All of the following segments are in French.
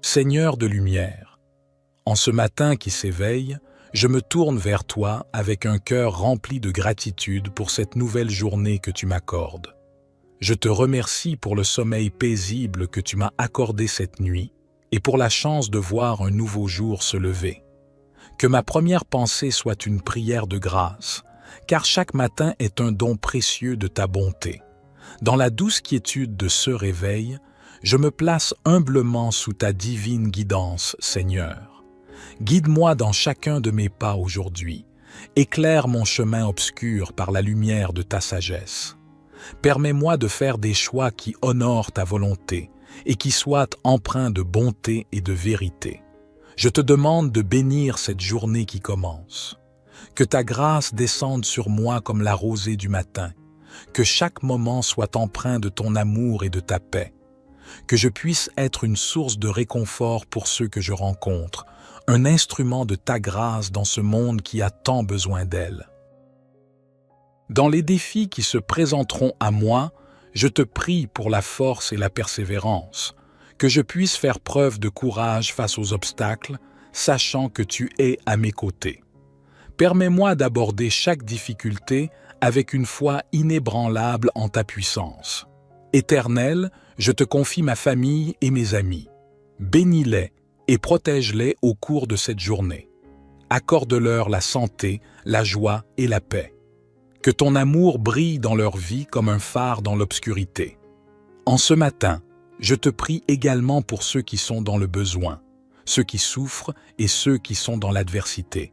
Seigneur de lumière, en ce matin qui s'éveille, je me tourne vers toi avec un cœur rempli de gratitude pour cette nouvelle journée que tu m'accordes. Je te remercie pour le sommeil paisible que tu m'as accordé cette nuit et pour la chance de voir un nouveau jour se lever. Que ma première pensée soit une prière de grâce, car chaque matin est un don précieux de ta bonté. Dans la douce quiétude de ce réveil, je me place humblement sous ta divine guidance, Seigneur. Guide-moi dans chacun de mes pas aujourd'hui. Éclaire mon chemin obscur par la lumière de ta sagesse. Permets-moi de faire des choix qui honorent ta volonté et qui soient empreints de bonté et de vérité. Je te demande de bénir cette journée qui commence. Que ta grâce descende sur moi comme la rosée du matin. Que chaque moment soit empreint de ton amour et de ta paix. Que je puisse être une source de réconfort pour ceux que je rencontre, un instrument de ta grâce dans ce monde qui a tant besoin d'elle. Dans les défis qui se présenteront à moi, je te prie pour la force et la persévérance, que je puisse faire preuve de courage face aux obstacles, sachant que tu es à mes côtés. Permets-moi d'aborder chaque difficulté avec une foi inébranlable en ta puissance. Éternel, je te confie ma famille et mes amis. Bénis-les et protège-les au cours de cette journée. Accorde-leur la santé, la joie et la paix. Que ton amour brille dans leur vie comme un phare dans l'obscurité. En ce matin, je te prie également pour ceux qui sont dans le besoin, ceux qui souffrent et ceux qui sont dans l'adversité.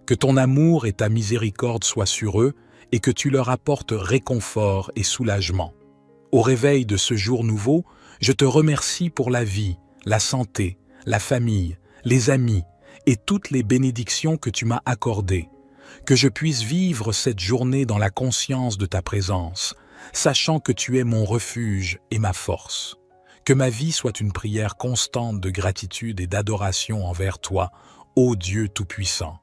Que ton amour et ta miséricorde soient sur eux et que tu leur apportes réconfort et soulagement. Au réveil de ce jour nouveau, je te remercie pour la vie, la santé, la famille, les amis et toutes les bénédictions que tu m'as accordées. Que je puisse vivre cette journée dans la conscience de ta présence, sachant que tu es mon refuge et ma force. Que ma vie soit une prière constante de gratitude et d'adoration envers toi, ô Dieu Tout-Puissant.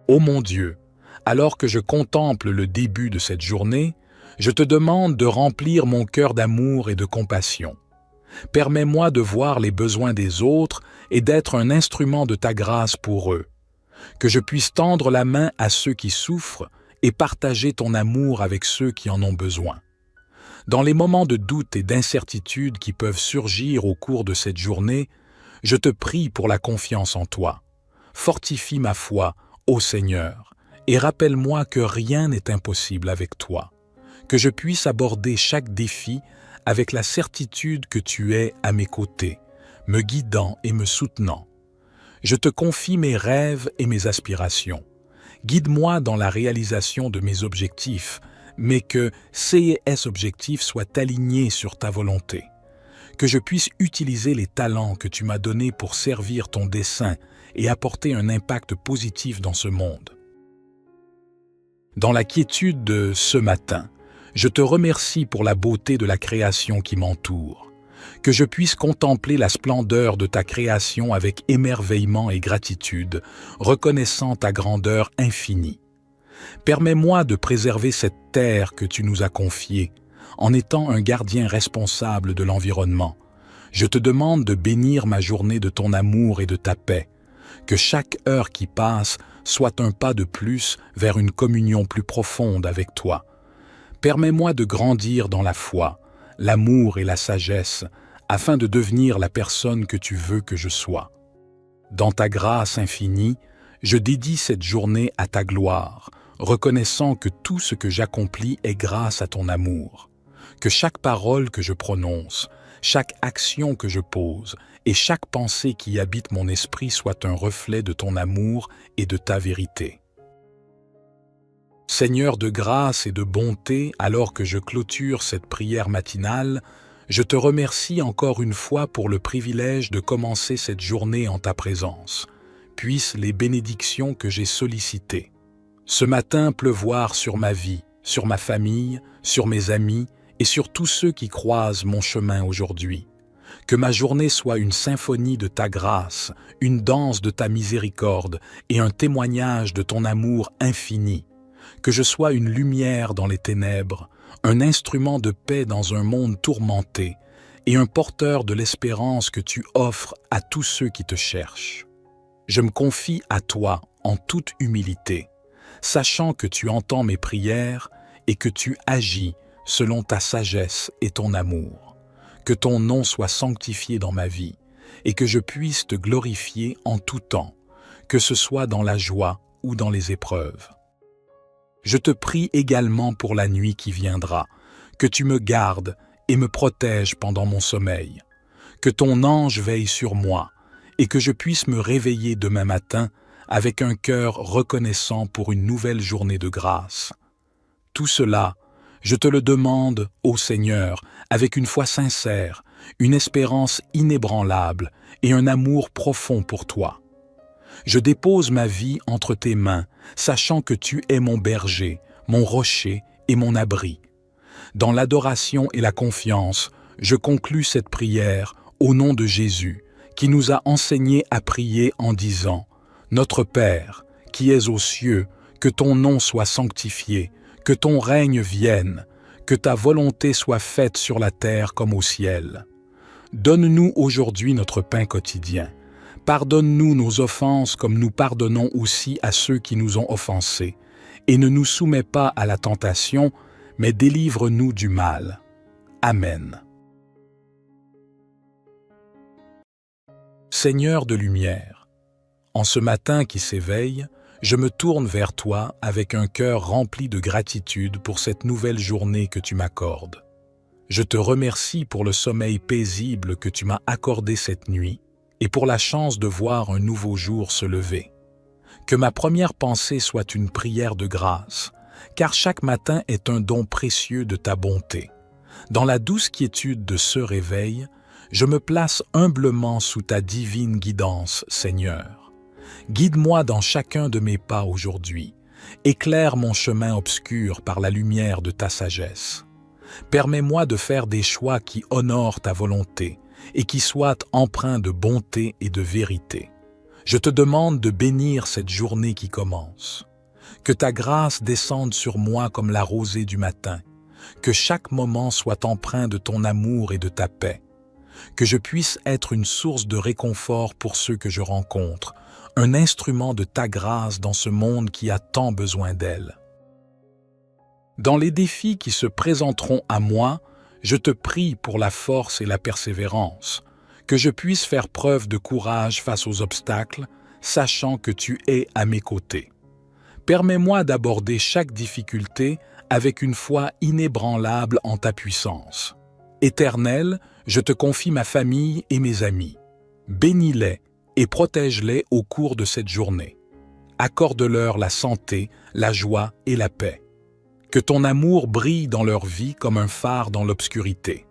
Ô mon Dieu, alors que je contemple le début de cette journée, je te demande de remplir mon cœur d'amour et de compassion. Permets-moi de voir les besoins des autres et d'être un instrument de ta grâce pour eux. Que je puisse tendre la main à ceux qui souffrent et partager ton amour avec ceux qui en ont besoin. Dans les moments de doute et d'incertitude qui peuvent surgir au cours de cette journée, je te prie pour la confiance en toi. Fortifie ma foi, ô Seigneur, et rappelle-moi que rien n'est impossible avec toi. Que je puisse aborder chaque défi avec la certitude que tu es à mes côtés, me guidant et me soutenant. Je te confie mes rêves et mes aspirations. Guide-moi dans la réalisation de mes objectifs, mais que ces objectifs soient alignés sur ta volonté. Que je puisse utiliser les talents que tu m'as donnés pour servir ton dessein et apporter un impact positif dans ce monde. Dans la quiétude de ce matin, je te remercie pour la beauté de la création qui m'entoure. Que je puisse contempler la splendeur de ta création avec émerveillement et gratitude, reconnaissant ta grandeur infinie. Permets-moi de préserver cette terre que tu nous as confiée, en étant un gardien responsable de l'environnement. Je te demande de bénir ma journée de ton amour et de ta paix. Que chaque heure qui passe soit un pas de plus vers une communion plus profonde avec toi. Permets-moi de grandir dans la foi, l'amour et la sagesse, afin de devenir la personne que tu veux que je sois. Dans ta grâce infinie, je dédie cette journée à ta gloire, reconnaissant que tout ce que j'accomplis est grâce à ton amour. Que chaque parole que je prononce, chaque action que je pose et chaque pensée qui habite mon esprit soit un reflet de ton amour et de ta vérité. Seigneur de grâce et de bonté, alors que je clôture cette prière matinale, je te remercie encore une fois pour le privilège de commencer cette journée en ta présence. Puissent les bénédictions que j'ai sollicitées ce matin pleuvoir sur ma vie, sur ma famille, sur mes amis et sur tous ceux qui croisent mon chemin aujourd'hui. Que ma journée soit une symphonie de ta grâce, une danse de ta miséricorde et un témoignage de ton amour infini. Que je sois une lumière dans les ténèbres, un instrument de paix dans un monde tourmenté, et un porteur de l'espérance que tu offres à tous ceux qui te cherchent. Je me confie à toi en toute humilité, sachant que tu entends mes prières et que tu agis selon ta sagesse et ton amour. Que ton nom soit sanctifié dans ma vie et que je puisse te glorifier en tout temps, que ce soit dans la joie ou dans les épreuves. Je te prie également pour la nuit qui viendra, que tu me gardes et me protèges pendant mon sommeil, que ton ange veille sur moi et que je puisse me réveiller demain matin avec un cœur reconnaissant pour une nouvelle journée de grâce. Tout cela, je te le demande, ô Seigneur, avec une foi sincère, une espérance inébranlable et un amour profond pour toi. Je dépose ma vie entre tes mains, sachant que tu es mon berger, mon rocher et mon abri. Dans l'adoration et la confiance, je conclus cette prière au nom de Jésus, qui nous a enseigné à prier en disant « Notre Père, qui es aux cieux, que ton nom soit sanctifié, que ton règne vienne, que ta volonté soit faite sur la terre comme au ciel. Donne-nous aujourd'hui notre pain quotidien. Pardonne-nous nos offenses comme nous pardonnons aussi à ceux qui nous ont offensés. Et ne nous soumets pas à la tentation, mais délivre-nous du mal. Amen. Seigneur de lumière, en ce matin qui s'éveille, je me tourne vers toi avec un cœur rempli de gratitude pour cette nouvelle journée que tu m'accordes. Je te remercie pour le sommeil paisible que tu m'as accordé cette nuit et pour la chance de voir un nouveau jour se lever. Que ma première pensée soit une prière de grâce, car chaque matin est un don précieux de ta bonté. Dans la douce quiétude de ce réveil, je me place humblement sous ta divine guidance, Seigneur. Guide-moi dans chacun de mes pas aujourd'hui. Éclaire mon chemin obscur par la lumière de ta sagesse. Permets-moi de faire des choix qui honorent ta volonté et qui soient empreints de bonté et de vérité. Je te demande de bénir cette journée qui commence. Que ta grâce descende sur moi comme la rosée du matin. Que chaque moment soit empreint de ton amour et de ta paix. Que je puisse être une source de réconfort pour ceux que je rencontre, un instrument de ta grâce dans ce monde qui a tant besoin d'elle. Dans les défis qui se présenteront à moi, je te prie pour la force et la persévérance, que je puisse faire preuve de courage face aux obstacles, sachant que tu es à mes côtés. Permets-moi d'aborder chaque difficulté avec une foi inébranlable en ta puissance. Éternel, je te confie ma famille et mes amis. Bénis-les et protège-les au cours de cette journée. Accorde-leur la santé, la joie et la paix. Que ton amour brille dans leur vie comme un phare dans l'obscurité.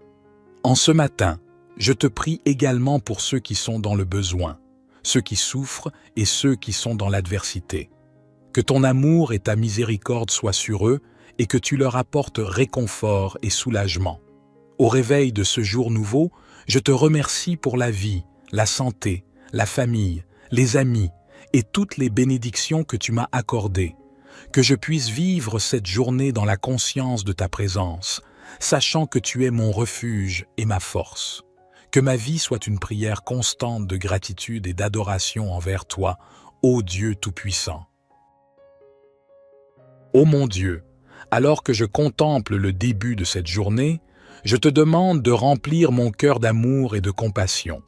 En ce matin, je te prie également pour ceux qui sont dans le besoin, ceux qui souffrent et ceux qui sont dans l'adversité. Que ton amour et ta miséricorde soient sur eux et que tu leur apportes réconfort et soulagement. Au réveil de ce jour nouveau, je te remercie pour la vie, la santé, la famille, les amis et toutes les bénédictions que tu m'as accordées. Que je puisse vivre cette journée dans la conscience de ta présence, sachant que tu es mon refuge et ma force. Que ma vie soit une prière constante de gratitude et d'adoration envers toi, ô Dieu Tout-Puissant. Ô mon Dieu, alors que je contemple le début de cette journée, je te demande de remplir mon cœur d'amour et de compassion.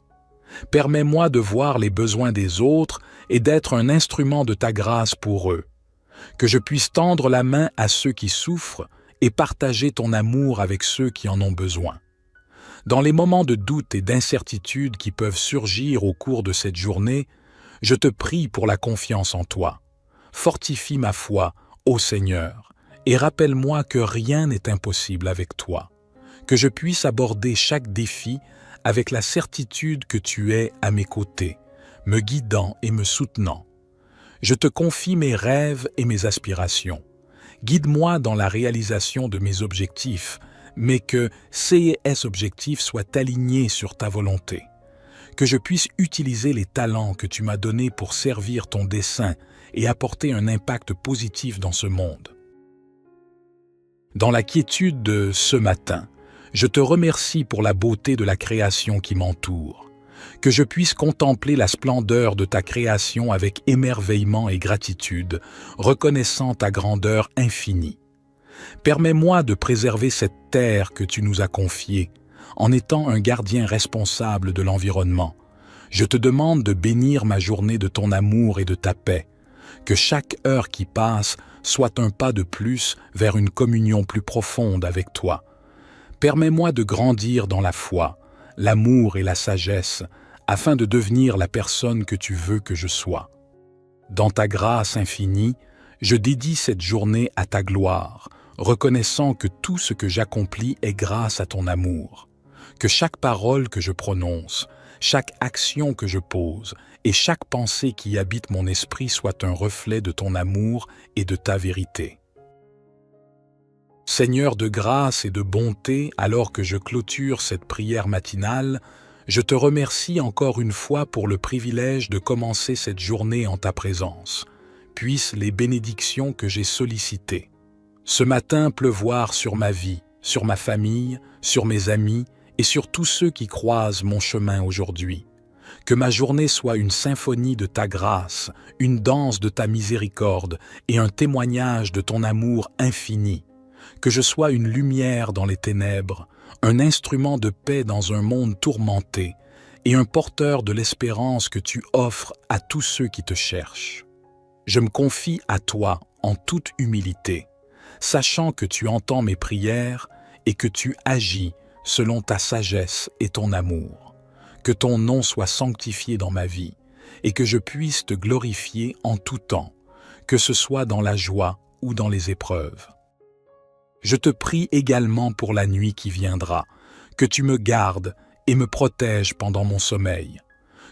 Permets-moi de voir les besoins des autres et d'être un instrument de ta grâce pour eux. Que je puisse tendre la main à ceux qui souffrent et partager ton amour avec ceux qui en ont besoin. Dans les moments de doute et d'incertitude qui peuvent surgir au cours de cette journée, je te prie pour la confiance en toi. Fortifie ma foi, ô Seigneur, et rappelle-moi que rien n'est impossible avec toi. Que je puisse aborder chaque défi avec la certitude que tu es à mes côtés, me guidant et me soutenant. Je te confie mes rêves et mes aspirations. Guide-moi dans la réalisation de mes objectifs, mais que ces objectifs soient alignés sur ta volonté. Que je puisse utiliser les talents que tu m'as donnés pour servir ton dessein et apporter un impact positif dans ce monde. Dans la quiétude de ce matin, Je te remercie pour la beauté de la création qui m'entoure, que je puisse contempler la splendeur de ta création avec émerveillement et gratitude, reconnaissant ta grandeur infinie. Permets-moi de préserver cette terre que tu nous as confiée, en étant un gardien responsable de l'environnement. Je te demande de bénir ma journée de ton amour et de ta paix, que chaque heure qui passe soit un pas de plus vers une communion plus profonde avec toi. Permets-moi de grandir dans la foi, l'amour et la sagesse, afin de devenir la personne que tu veux que je sois. Dans ta grâce infinie, je dédie cette journée à ta gloire, reconnaissant que tout ce que j'accomplis est grâce à ton amour. Que chaque parole que je prononce, chaque action que je pose et chaque pensée qui habite mon esprit soit un reflet de ton amour et de ta vérité. Seigneur de grâce et de bonté, alors que je clôture cette prière matinale, je te remercie encore une fois pour le privilège de commencer cette journée en ta présence. Puissent les bénédictions que j'ai sollicitées ce matin pleuvoir sur ma vie, sur ma famille, sur mes amis et sur tous ceux qui croisent mon chemin aujourd'hui. Que ma journée soit une symphonie de ta grâce, une danse de ta miséricorde et un témoignage de ton amour infini. Que je sois une lumière dans les ténèbres, un instrument de paix dans un monde tourmenté et un porteur de l'espérance que tu offres à tous ceux qui te cherchent. Je me confie à toi en toute humilité, sachant que tu entends mes prières et que tu agis selon ta sagesse et ton amour. Que ton nom soit sanctifié dans ma vie et que je puisse te glorifier en tout temps, que ce soit dans la joie ou dans les épreuves. Je te prie également pour la nuit qui viendra, que tu me gardes et me protèges pendant mon sommeil,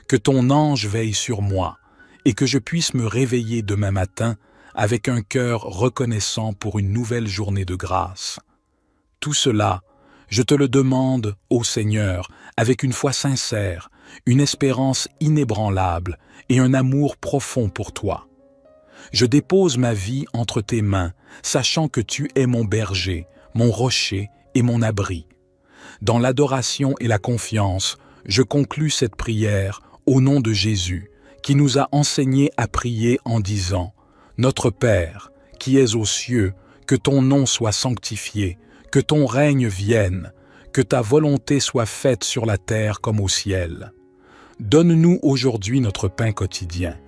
que ton ange veille sur moi et que je puisse me réveiller demain matin avec un cœur reconnaissant pour une nouvelle journée de grâce. Tout cela, je te le demande, ô Seigneur, avec une foi sincère, une espérance inébranlable et un amour profond pour toi. Je dépose ma vie entre tes mains, sachant que tu es mon berger, mon rocher et mon abri. Dans l'adoration et la confiance, je conclus cette prière au nom de Jésus, qui nous a enseigné à prier en disant « Notre Père, qui es aux cieux, que ton nom soit sanctifié, que ton règne vienne, que ta volonté soit faite sur la terre comme au ciel. Donne-nous aujourd'hui notre pain quotidien.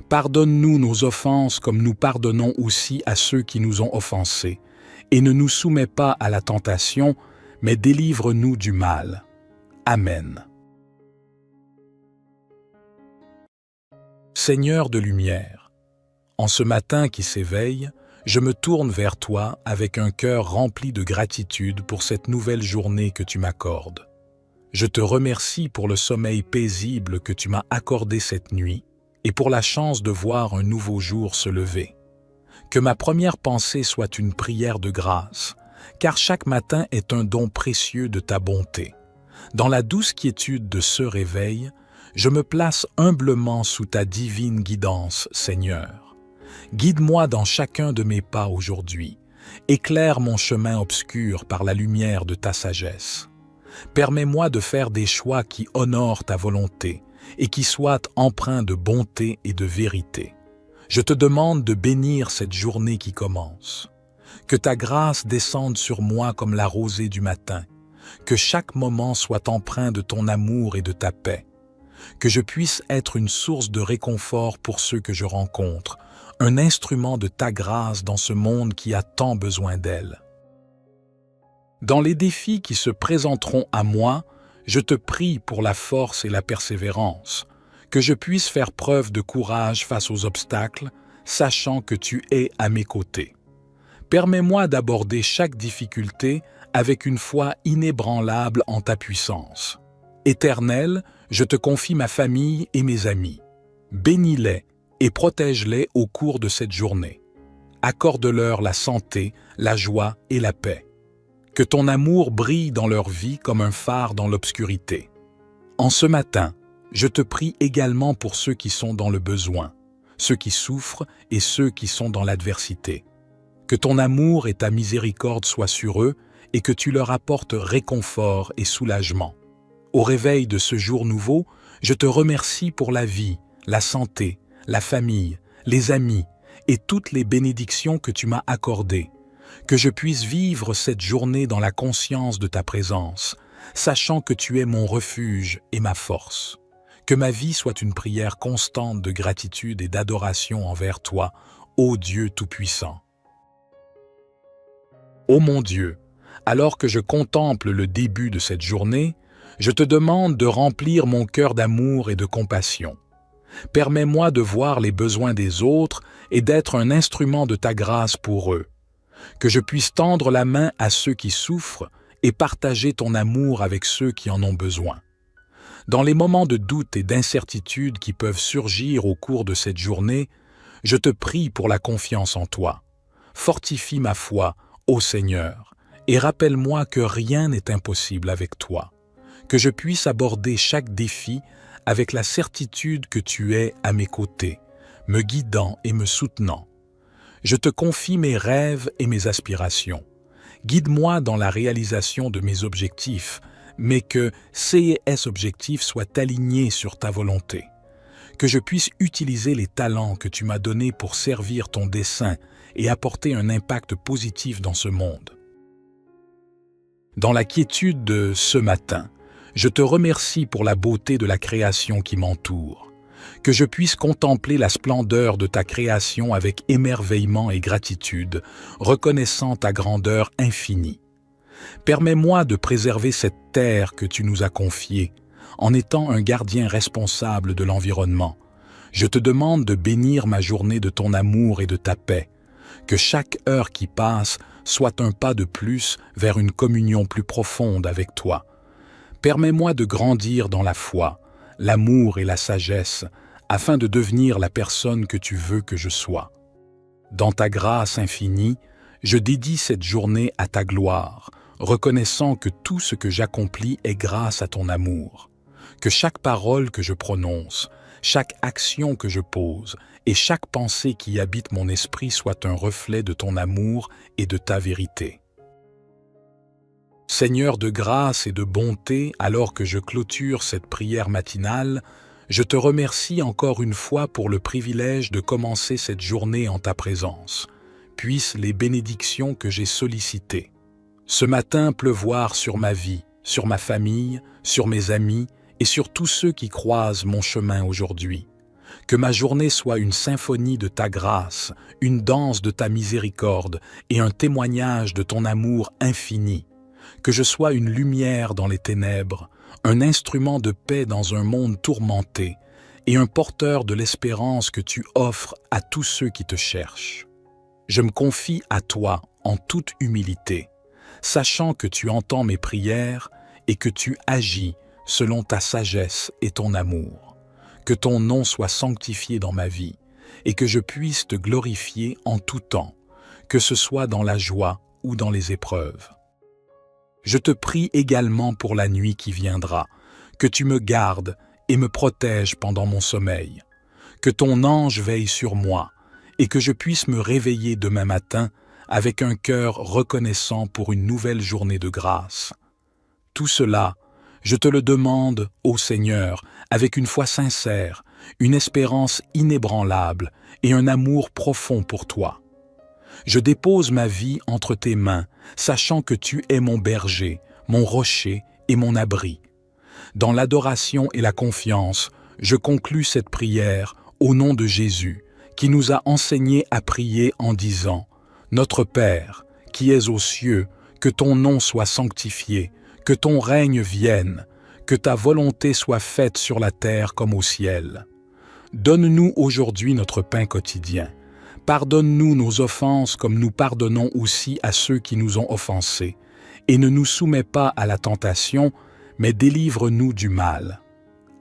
Pardonne-nous nos offenses comme nous pardonnons aussi à ceux qui nous ont offensés. Et ne nous soumets pas à la tentation, mais délivre-nous du mal. Amen. Seigneur de lumière, en ce matin qui s'éveille, je me tourne vers toi avec un cœur rempli de gratitude pour cette nouvelle journée que tu m'accordes. Je te remercie pour le sommeil paisible que tu m'as accordé cette nuit et pour la chance de voir un nouveau jour se lever. Que ma première pensée soit une prière de grâce, car chaque matin est un don précieux de ta bonté. Dans la douce quiétude de ce réveil, je me place humblement sous ta divine guidance, Seigneur. Guide-moi dans chacun de mes pas aujourd'hui. Éclaire mon chemin obscur par la lumière de ta sagesse. Permets-moi de faire des choix qui honorent ta volonté et qui soient empreints de bonté et de vérité. Je te demande de bénir cette journée qui commence. Que ta grâce descende sur moi comme la rosée du matin. Que chaque moment soit empreint de ton amour et de ta paix. Que je puisse être une source de réconfort pour ceux que je rencontre, un instrument de ta grâce dans ce monde qui a tant besoin d'elle. Dans les défis qui se présenteront à moi, je te prie pour la force et la persévérance, que je puisse faire preuve de courage face aux obstacles, sachant que tu es à mes côtés. Permets-moi d'aborder chaque difficulté avec une foi inébranlable en ta puissance. Éternel, je te confie ma famille et mes amis. Bénis-les et protège-les au cours de cette journée. Accorde-leur la santé, la joie et la paix. Que ton amour brille dans leur vie comme un phare dans l'obscurité. En ce matin, je te prie également pour ceux qui sont dans le besoin, ceux qui souffrent et ceux qui sont dans l'adversité. Que ton amour et ta miséricorde soient sur eux et que tu leur apportes réconfort et soulagement. Au réveil de ce jour nouveau, je te remercie pour la vie, la santé, la famille, les amis et toutes les bénédictions que tu m'as accordées. Que je puisse vivre cette journée dans la conscience de ta présence, sachant que tu es mon refuge et ma force. Que ma vie soit une prière constante de gratitude et d'adoration envers toi, ô Dieu Tout-Puissant. Ô mon Dieu, alors que je contemple le début de cette journée, je te demande de remplir mon cœur d'amour et de compassion. Permets-moi de voir les besoins des autres et d'être un instrument de ta grâce pour eux. Que je puisse tendre la main à ceux qui souffrent et partager ton amour avec ceux qui en ont besoin. Dans les moments de doute et d'incertitude qui peuvent surgir au cours de cette journée, je te prie pour la confiance en toi. Fortifie ma foi, ô Seigneur, et rappelle-moi que rien n'est impossible avec toi. Que je puisse aborder chaque défi avec la certitude que tu es à mes côtés, me guidant et me soutenant. Je te confie mes rêves et mes aspirations. Guide-moi dans la réalisation de mes objectifs, mais que ces objectifs soient alignés sur ta volonté. Que je puisse utiliser les talents que tu m'as donnés pour servir ton dessein et apporter un impact positif dans ce monde. Dans la quiétude de ce matin, je te remercie pour la beauté de la création qui m'entoure. Que je puisse contempler la splendeur de ta création avec émerveillement et gratitude, reconnaissant ta grandeur infinie. Permets-moi de préserver cette terre que tu nous as confiée, en étant un gardien responsable de l'environnement. Je te demande de bénir ma journée de ton amour et de ta paix. Que chaque heure qui passe soit un pas de plus vers une communion plus profonde avec toi. Permets-moi de grandir dans la foi, l'amour et la sagesse, afin de devenir la personne que tu veux que je sois. Dans ta grâce infinie, je dédie cette journée à ta gloire, reconnaissant que tout ce que j'accomplis est grâce à ton amour. Que chaque parole que je prononce, chaque action que je pose et chaque pensée qui habite mon esprit soit un reflet de ton amour et de ta vérité. Seigneur de grâce et de bonté, alors que je clôture cette prière matinale, je te remercie encore une fois pour le privilège de commencer cette journée en ta présence. Puissent les bénédictions que j'ai sollicitées ce matin pleuvoir sur ma vie, sur ma famille, sur mes amis et sur tous ceux qui croisent mon chemin aujourd'hui. Que ma journée soit une symphonie de ta grâce, une danse de ta miséricorde et un témoignage de ton amour infini. Que je sois une lumière dans les ténèbres, un instrument de paix dans un monde tourmenté et un porteur de l'espérance que tu offres à tous ceux qui te cherchent. Je me confie à toi en toute humilité, sachant que tu entends mes prières et que tu agis selon ta sagesse et ton amour. Que ton nom soit sanctifié dans ma vie et que je puisse te glorifier en tout temps, que ce soit dans la joie ou dans les épreuves. Je te prie également pour la nuit qui viendra, que tu me gardes et me protèges pendant mon sommeil, que ton ange veille sur moi et que je puisse me réveiller demain matin avec un cœur reconnaissant pour une nouvelle journée de grâce. Tout cela, je te le demande, ô Seigneur, avec une foi sincère, une espérance inébranlable et un amour profond pour toi. Je dépose ma vie entre tes mains, sachant que tu es mon berger, mon rocher et mon abri. Dans l'adoration et la confiance, je conclus cette prière au nom de Jésus, qui nous a enseigné à prier en disant « Notre Père, qui es aux cieux, que ton nom soit sanctifié, que ton règne vienne, que ta volonté soit faite sur la terre comme au ciel. Donne-nous aujourd'hui notre pain quotidien. Pardonne-nous nos offenses comme nous pardonnons aussi à ceux qui nous ont offensés. Et ne nous soumets pas à la tentation, mais délivre-nous du mal.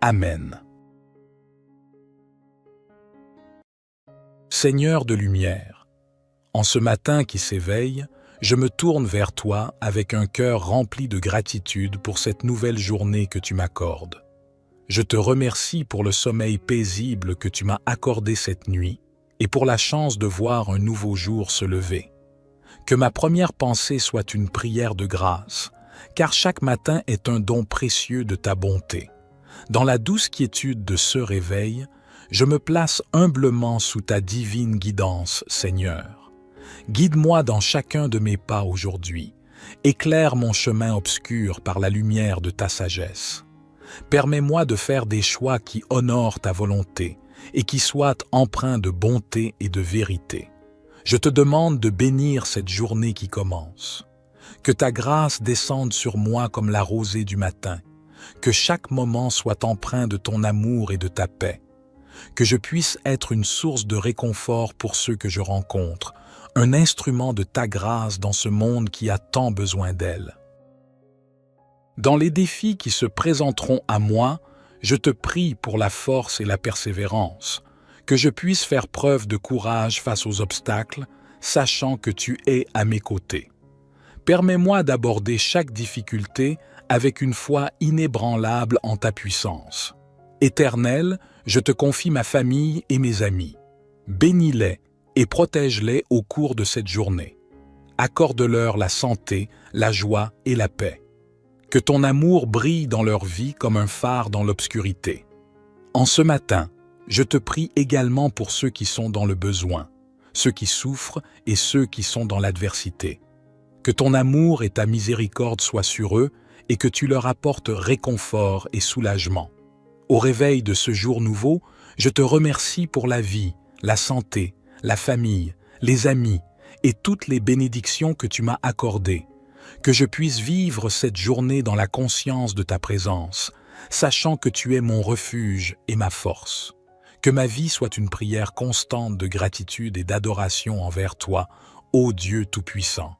Amen. Seigneur de lumière, en ce matin qui s'éveille, je me tourne vers toi avec un cœur rempli de gratitude pour cette nouvelle journée que tu m'accordes. Je te remercie pour le sommeil paisible que tu m'as accordé cette nuit et pour la chance de voir un nouveau jour se lever. Que ma première pensée soit une prière de grâce, car chaque matin est un don précieux de ta bonté. Dans la douce quiétude de ce réveil, je me place humblement sous ta divine guidance, Seigneur. Guide-moi dans chacun de mes pas aujourd'hui. Éclaire mon chemin obscur par la lumière de ta sagesse. Permets-moi de faire des choix qui honorent ta volonté et qui soient empreints de bonté et de vérité. Je te demande de bénir cette journée qui commence. Que ta grâce descende sur moi comme la rosée du matin. Que chaque moment soit empreint de ton amour et de ta paix. Que je puisse être une source de réconfort pour ceux que je rencontre, un instrument de ta grâce dans ce monde qui a tant besoin d'elle. Dans les défis qui se présenteront à moi, je te prie pour la force et la persévérance, que je puisse faire preuve de courage face aux obstacles, sachant que tu es à mes côtés. Permets-moi d'aborder chaque difficulté avec une foi inébranlable en ta puissance. Éternel, je te confie ma famille et mes amis. Bénis-les et protège-les au cours de cette journée. Accorde-leur la santé, la joie et la paix. Que ton amour brille dans leur vie comme un phare dans l'obscurité. En ce matin, je te prie également pour ceux qui sont dans le besoin, ceux qui souffrent et ceux qui sont dans l'adversité. Que ton amour et ta miséricorde soient sur eux et que tu leur apportes réconfort et soulagement. Au réveil de ce jour nouveau, je te remercie pour la vie, la santé, la famille, les amis et toutes les bénédictions que tu m'as accordées. Que je puisse vivre cette journée dans la conscience de ta présence, sachant que tu es mon refuge et ma force. Que ma vie soit une prière constante de gratitude et d'adoration envers toi, ô Dieu Tout-Puissant.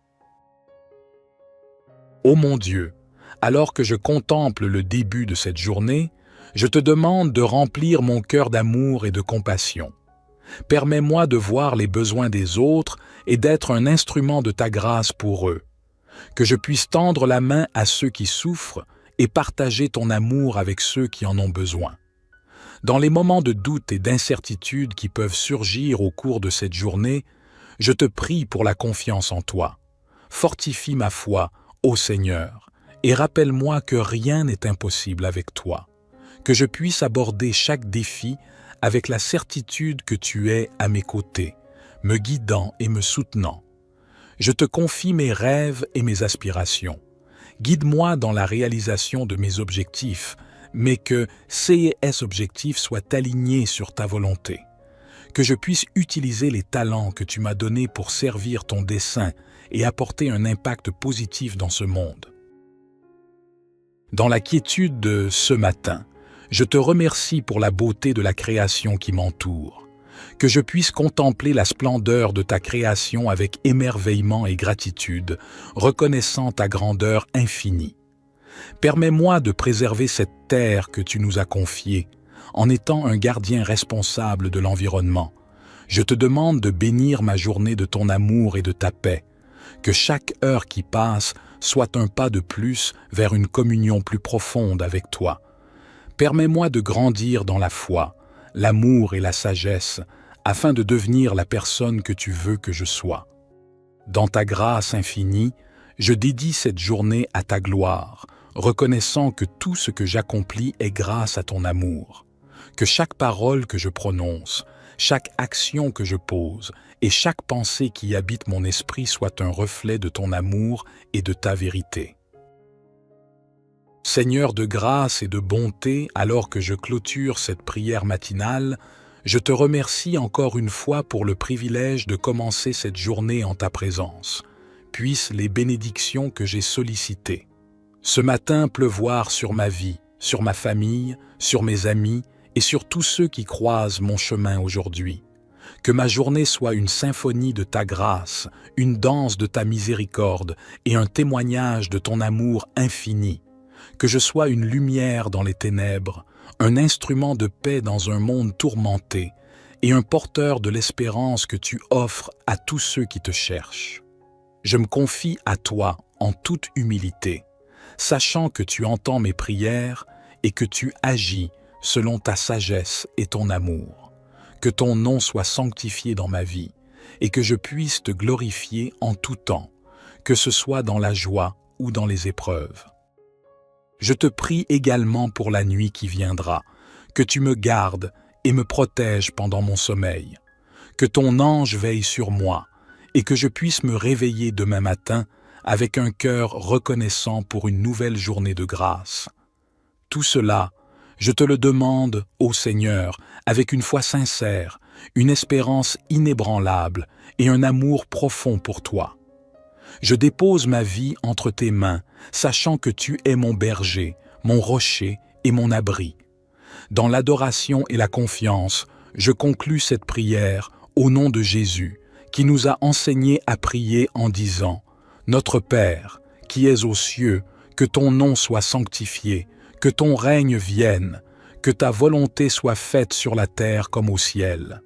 Ô mon Dieu, alors que je contemple le début de cette journée, je te demande de remplir mon cœur d'amour et de compassion. Permets-moi de voir les besoins des autres et d'être un instrument de ta grâce pour eux. Que je puisse tendre la main à ceux qui souffrent et partager ton amour avec ceux qui en ont besoin. Dans les moments de doute et d'incertitude qui peuvent surgir au cours de cette journée, je te prie pour la confiance en toi. Fortifie ma foi, ô Seigneur, et rappelle-moi que rien n'est impossible avec toi. Que je puisse aborder chaque défi avec la certitude que tu es à mes côtés, me guidant et me soutenant. Je te confie mes rêves et mes aspirations. Guide-moi dans la réalisation de mes objectifs, mais que ces objectifs soient alignés sur ta volonté. Que je puisse utiliser les talents que tu m'as donnés pour servir ton dessein et apporter un impact positif dans ce monde. Dans la quiétude de ce matin, je te remercie pour la beauté de la création qui m'entoure. Que je puisse contempler la splendeur de ta création avec émerveillement et gratitude, reconnaissant ta grandeur infinie. Permets-moi de préserver cette terre que tu nous as confiée, en étant un gardien responsable de l'environnement. Je te demande de bénir ma journée de ton amour et de ta paix. Que chaque heure qui passe soit un pas de plus vers une communion plus profonde avec toi. Permets-moi de grandir dans la foi, l'amour et la sagesse, afin de devenir la personne que tu veux que je sois. Dans ta grâce infinie, je dédie cette journée à ta gloire, reconnaissant que tout ce que j'accomplis est grâce à ton amour. Que chaque parole que je prononce, chaque action que je pose et chaque pensée qui habite mon esprit soit un reflet de ton amour et de ta vérité. Seigneur de grâce et de bonté, alors que je clôture cette prière matinale, je te remercie encore une fois pour le privilège de commencer cette journée en ta présence. Puissent les bénédictions que j'ai sollicitées ce matin pleuvoir sur ma vie, sur ma famille, sur mes amis et sur tous ceux qui croisent mon chemin aujourd'hui. Que ma journée soit une symphonie de ta grâce, une danse de ta miséricorde et un témoignage de ton amour infini. Que je sois une lumière dans les ténèbres, un instrument de paix dans un monde tourmenté et un porteur de l'espérance que tu offres à tous ceux qui te cherchent. Je me confie à toi en toute humilité, sachant que tu entends mes prières et que tu agis selon ta sagesse et ton amour. Que ton nom soit sanctifié dans ma vie et que je puisse te glorifier en tout temps, que ce soit dans la joie ou dans les épreuves. Je te prie également pour la nuit qui viendra, que tu me gardes et me protèges pendant mon sommeil, que ton ange veille sur moi et que je puisse me réveiller demain matin avec un cœur reconnaissant pour une nouvelle journée de grâce. Tout cela, je te le demande, ô Seigneur, avec une foi sincère, une espérance inébranlable et un amour profond pour toi. Je dépose ma vie entre tes mains, sachant que tu es mon berger, mon rocher et mon abri. Dans l'adoration et la confiance, je conclus cette prière au nom de Jésus, qui nous a enseigné à prier en disant « Notre Père, qui es aux cieux, que ton nom soit sanctifié, que ton règne vienne, que ta volonté soit faite sur la terre comme au ciel.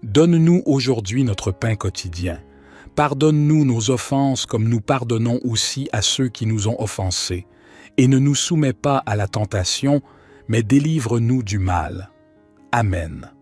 Donne-nous aujourd'hui notre pain quotidien. Pardonne-nous nos offenses comme nous pardonnons aussi à ceux qui nous ont offensés. Et ne nous soumets pas à la tentation, mais délivre-nous du mal. Amen.